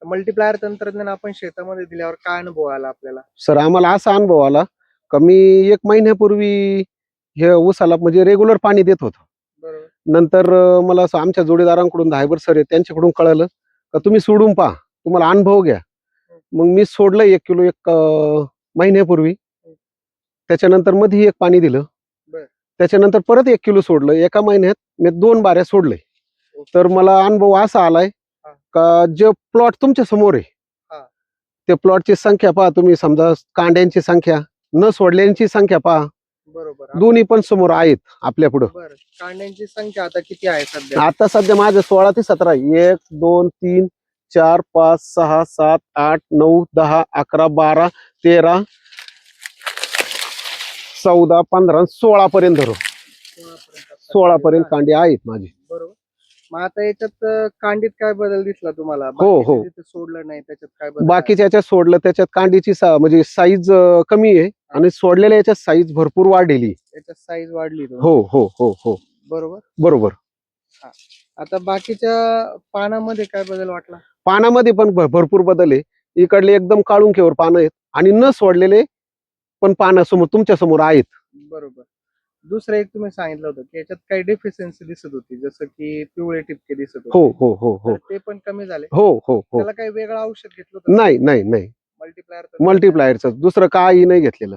Multiplier तंत्रज्ञान आपण शेतामध्ये दिल्यावर काय अनुभव आला आपल्याला? सर आम्हाला असा अनुभव आला का मी 1 महिन्यापूर्वी हे ऊसाला म्हणजे रेग्युलर पाणी देत होतो. बरोबर. नंतर मला असं आमच्या जोडीदारांकडून धायबर सर आहे त्यांच्याकडून कळालं का तुम्ही सोडून पहा, तुम्हाला अनुभव घ्या. मग मी सोडलं 1 किलो एक महिन्यापूर्वी. त्याच्यानंतर मध्ये एक पाणी दिलं. बर. त्याच्यानंतर परत 1 किलो सोडलं. एका महिन्यात मी 2 बाऱ्या सोडले. तर मला अनुभव असा आलाय का जे प्लॉट तुमच्या समोर आहे ते प्लॉटची संख्या पहा तुम्ही, समजा कांड्यांची संख्या, न सोडल्यांची संख्या पहा, बरोबर. दोन्ही पण समोर आहेत आपल्या पुढं. बरं. कांड्यांची संख्या आता किती आहे सध्या? आता सध्या माझं 16 ते 17 1 2 3 4 5 6 7 8 9 10 11 12 13 14 15 16 पर्यंत धरू. 16 पर्यंत कांडी आहेत माझी. बरोबर. मग आता याच्यात कांडीत काय बदल दिसला तुम्हाला? हो. बाकीचे जिथे सोडलं नाही त्याच्यात काय बदल? बाकीच्या याच्यात सोडलं त्याच्यात कांडीची म्हणजे साईज कमी आहे आणि सोडलेल्या याच्यात साईज भरपूर वाढलेली. याच्यात साईज वाढली तुमची. हो हो हो हो बरोबर. बरोबर. आता बाकीच्या पानामध्ये काय बदल वाटला? पानामध्ये पण भरपूर बदल आहे. इकडले एकदम काळुंकेवर पानं आहेत आणि न सोडलेले पण पानं समोर तुमच्या समोर आहेत. बरोबर. दुसरं एक तुम्ही सांगितलं होतं की याच्यात काही डेफिशियन्सी दिसत होती, जसं की पिवळे टिपके दिसत होते. हो हो हो हो तर ते पण कमी झाले. हो हो हो. त्याला काही वेगळं औषध घेतलं होतं? नाही नाही नाही, मल्टीप्लायर मल्टीप्लायरचं दुसरं काही नाही घेतलेलं.